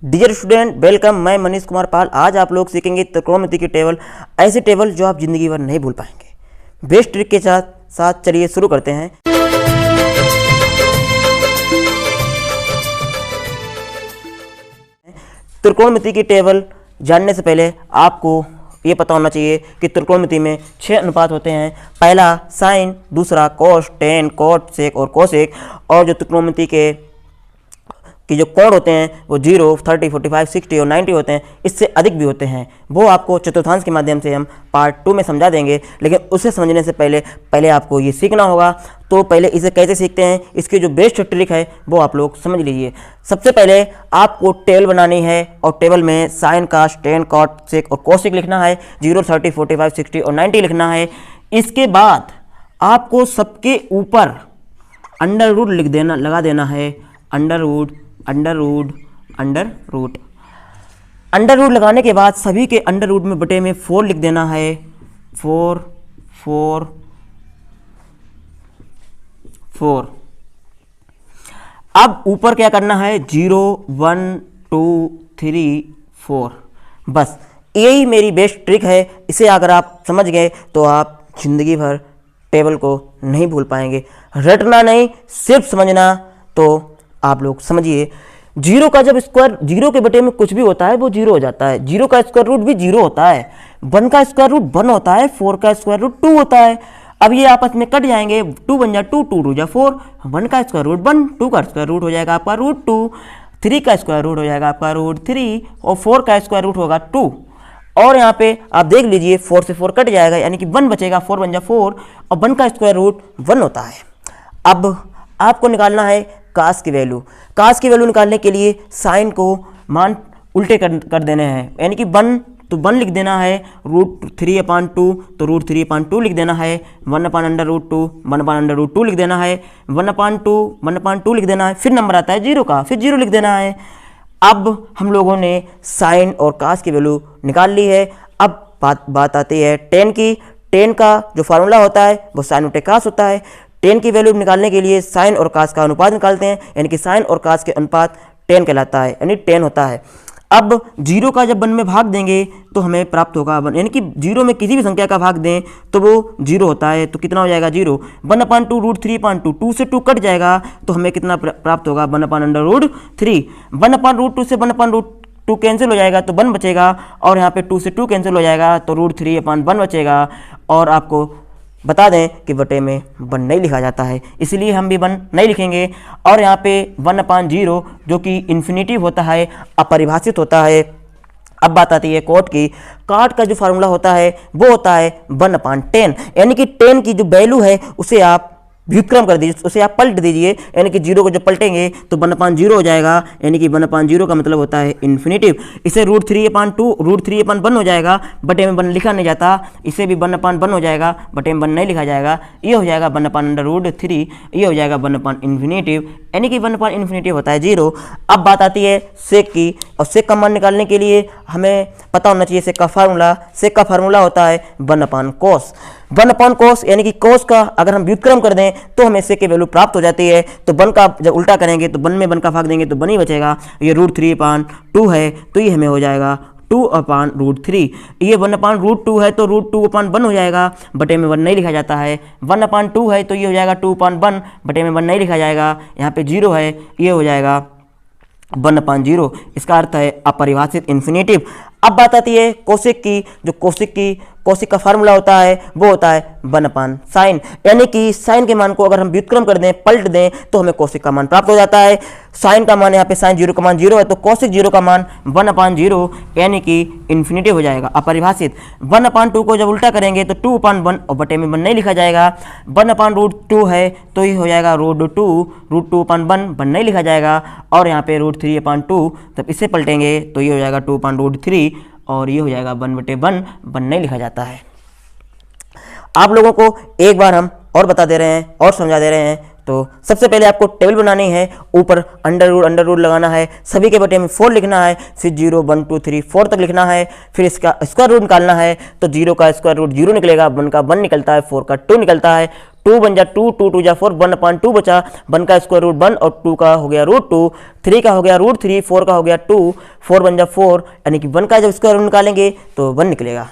Dear student welcome. मैं मनीष कुमार पाल। आज आप लोग सीखेंगे त्रिकोणमिति की टेबल, ऐसी टेबल जो आप जिंदगी भर नहीं भूल पाएंगे। बेस्ट ट्रिक के साथ चलिए शुरू करते हैं। त्रिकोणमिति की टेबल जानने से पहले आपको ये पता होना चाहिए कि त्रिकोणमिति में 6 अनुपात होते हैं। पहला साइन, दूसरा कोस, टेन, कोट, सेक और कोसेक। और जो त्रिकोणमिति के जो कोण होते हैं वो 0, 30, 45, 60 और 90 होते हैं। इससे अधिक भी होते हैं, वो आपको चतुर्थांश के माध्यम से हम पार्ट 2 में समझा देंगे। लेकिन उसे समझने से पहले आपको ये सीखना होगा। तो पहले इसे कैसे सीखते हैं, इसकी जो बेस्ट ट्रिक है वो आप लोग समझ लीजिए। सबसे पहले आपको टेबल बनानी है और टेबल में साइन, कास, टेन, कॉट, सेक और कोसेक लिखना है। 0, 30, 45, 60 और 90 लिखना है। इसके बाद आपको सबके ऊपर अंडर रूट लगा देना है। अंडर रूट लगाने के बाद सभी के अंडर रूट में बटे में 4 लिख देना है। 4 अब ऊपर क्या करना है, 0, 1, 2, 3, 4। बस यही मेरी बेस्ट ट्रिक है। इसे अगर आप समझ गए तो आप जिंदगी भर टेबल को नहीं भूल पाएंगे। रटना नहीं, सिर्फ समझना। तो आप लोग समझिए, 0 का जब स्क्वायर 0 के बटे में कुछ भी होता है वो 0 हो जाता है। 0 का स्क्वायर रूट भी 0 होता है। 1 का स्क्वायर रूट 1 होता है। 4 का स्क्वायर रूट 2 होता है। अब ये आपस में कट जाएंगे, 2 बन जाए 2, 2 2 जा 4। 1 का स्क्वायर रूट 1, 2 का स्क्वायर रूट हो जाएगा आपका रूट 2, 3 का स्क्वायर रूट हो जाएगा आपका रूट 3 और 4 का स्क्वायर रूट होगा 2। और यहाँ पे आप देख लीजिए 4 से 4 कट जाएगा, यानी कि 1 बचेगा। 4 बन जा 4 और 1 का स्क्वायर रूट 1 होता है। अब आपको निकालना है कास की वैल्यू। कास की वैल्यू निकालने के लिए साइन को मान उल्टे कर देने हैं, यानी कि 1 तो 1 लिख देना है। रूट 3/2 तो रूट 3/2 लिख देना है। 1/√2 1/√2 लिख देना है। 1/2 लिख देना है। फिर नंबर आता है 0 का, फिर 0 लिख देना है। अब हम लोगों ने साइन और कास की वैल्यू निकाल ली है। अब बात आती है टेन की। टेन का जो फार्मूला होता है वो साइन बटे कास होता है। टेन की वैल्यू निकालने के लिए साइन और कास का अनुपात निकालते हैं, यानी कि साइन और कास के अनुपात 10 कहलाता है, यानी 10 होता है। अब 0 का जब 1 में भाग देंगे तो हमें प्राप्त होगा 1, यानी कि 0 में किसी भी संख्या का भाग दें तो वो 0 होता है। तो कितना हो जाएगा 0। 1/2 रूट 3/2, 2 से 2 कट जाएगा तो हमें कितना प्राप्त होगा 1/√3। 1/√2 से 1/√2 कैंसिल हो जाएगा तो 1 बचेगा। और यहाँ पे 2 से 2 कैंसिल हो जाएगा तो रूट 3/1 बचेगा। और आपको बता दें कि बटे में 1 नहीं लिखा जाता है, इसलिए हम भी 1 नहीं लिखेंगे। और यहाँ पे 1/0 जो कि इन्फिनिटिव होता है, अपरिभाषित होता है। अब बात आती है कोट की। काट का जो फार्मूला होता है वो होता है 1/10, यानी कि 10 की जो वैल्यू है उसे आप व्युत्क्रम कर दीजिए, उसे आप पलट दीजिए, यानी कि 0 को जब पलटेंगे तो 1/0 हो जाएगा, यानी कि 1/0 का मतलब होता है इन्फिनिटिव। इसे रूट 3/1 हो जाएगा, बटे में 1 लिखा नहीं जाता। इसे भी 1/1 हो जाएगा, बटे में 1 नहीं लिखा जाएगा। ये हो जाएगा 1/√3, ये हो जाएगा 1/इन्फिनिटिव, यानी कि 1/इन्फिनिटिव होता है 0। अब बात आती है सेक की, और सेक का मान निकालने के लिए हमें पता होना चाहिए सेक का फार्मूला। सेक का फार्मूला होता है 1/cos। 1/cos यानी कि cos का अगर हम व्युत्क्रम कर दें तो हमें सेक की वैल्यू प्राप्त हो जाती है। तो 1 का जब उल्टा करेंगे तो 1 में 1 का भाग देंगे तो 1 ही बचेगा। ये रूट 3/2 है तो ये हमें हो जाएगा 2/√3। ये 1/√2 है तो रूट 2/1 हो जाएगा, बटे में 1 नहीं लिखा जाता है। 1/2 है तो ये हो जाएगा 2/1, बटे में 1 नहीं लिखा जाएगा। यहाँ पे 0 है, ये हो जाएगा 1/0। इसका अर्थ है अपरिभाषित इन्फिनिटिव। अब बात आती है कोसेक की। जो कोसेक का फार्मूला होता है वो होता है 1/sin, यानी कि साइन के मान को अगर हम व्युत्क्रम कर दें, पलट दें तो हमें कोसेक का मान प्राप्त हो जाता है। साइन का मान यहाँ पे साइन 0 का मान 0 है तो कोसेक 0 का मान 1/0, यानी कि इन्फिनिटिव हो जाएगा, अपरिभाषित। 1/2 को जब उल्टा करेंगे तो 2/1 और बटे में 1 नहीं लिखा जाएगा। 1/√2 है तो ये हो जाएगा रूट 2/1 नहीं लिखा जाएगा। और यहाँ पे रूट 3/2 तब इसे पलटेंगे तो ये हो जाएगा 2/3 और ये हो जाएगा 1/1 नहीं लिखा जाता है। आप लोगों को एक बार हम और बता दे रहे हैं और समझा दे रहे हैं। तो सबसे पहले आपको टेबल बनानी है, ऊपर अंडर रूट लगाना है, सभी के बटे में 4 लिखना है, फिर 0 1 2 3 4 तक लिखना है, फिर इसका स्क्वायर रूट निकालना है। तो 0 का स्क्वायर रूट 0 निकलेगा, 1 का 1 निकलता है, 4 का 2 निकलता है, 2 बन जा 2, 2 2 जा 4, 1/2 बचा, 1 का स्क्वायर रूट 1 और 2 का हो गया रूट 2, 3 का हो गया रूट 3, 4 का हो गया 2, 4 बन जा 4, यानी कि 1 का जब स्क्वायर रूट निकालेंगे तो 1 निकलेगा।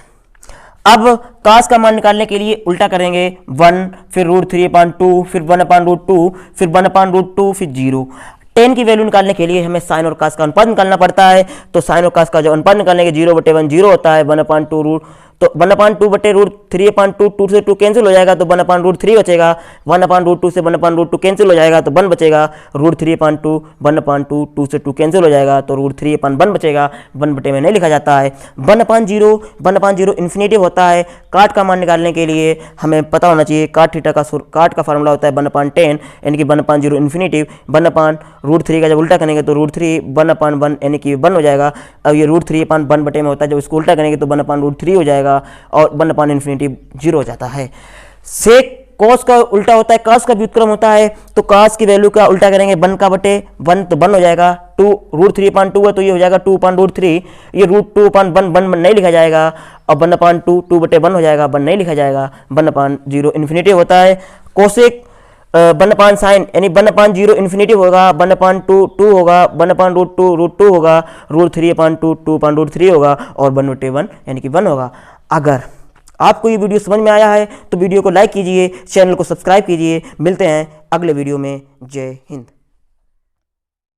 अब कास का मान निकालने के लिए उल्टा करेंगे, 1 फिर रूट 3/2 फिर 1/√2 फिर 1/√2 फिर 0। टेन की वैल्यू निकालने के लिए हमें साइन और कास का अनुपात निकालना पड़ता है। तो साइन और कास का जो अनुपात निकालने के 0/1 0 होता है, 1/2 रूट, तो 1/2/√3/2 2 से 2 कैंसिल हो जाएगा तो 1/√3 बचेगा, 1/√2 से 1/√2 कैंसिल हो जाएगा तो 1 बचेगा, √3/2 1/2 2 से 2 कैंसिल हो जाएगा तो √3/1 बचेगा, 1/में नहीं लिखा जाता है। 1/0 इन्फिनेटिव होता है। काट का मान निकालने के लिए हमें पता होना चाहिए, काट का फार्मूला होता है 1/10, यानी कि 1/0 इन्फिनेटिव, 1/√3 का जब उल्टा करेंगे तो √3 1/1 यानी कि 1 हो जाएगा। अब ये √3/1 बटे में होता है, जब इसको उल्टा करेंगे तो 1/√3 हो जाएगा और 1/∞ 0 हो जाता है। सेक कॉस का उल्टा होता है, कास का व्युत्क्रम होता है, तो कास की वैल्यू का उल्टा करेंगे 1 का बटे 1 तो 1 हो जाएगा, 2 √3/2 है तो ये हो जाएगा 2/√3, ये √2/1 1 नहीं लिखा जाएगा, और 1/2 2 बटे 1 हो जाएगा, 1 नहीं लिखा जाएगा, 1/0 इन्फिनेटिव होता है। कोसेक 1/sin यानी 1/0 इन्फिनेटिव होगा, 1/2 2 होगा, 1/√2 √2 होगा, √3/2 2/√3 होगा और 1/1 यानी कि 1 होगा। अगर आपको ये वीडियो समझ में आया है तो वीडियो को लाइक कीजिए, चैनल को सब्सक्राइब कीजिए। मिलते हैं अगले वीडियो में। जय हिंद।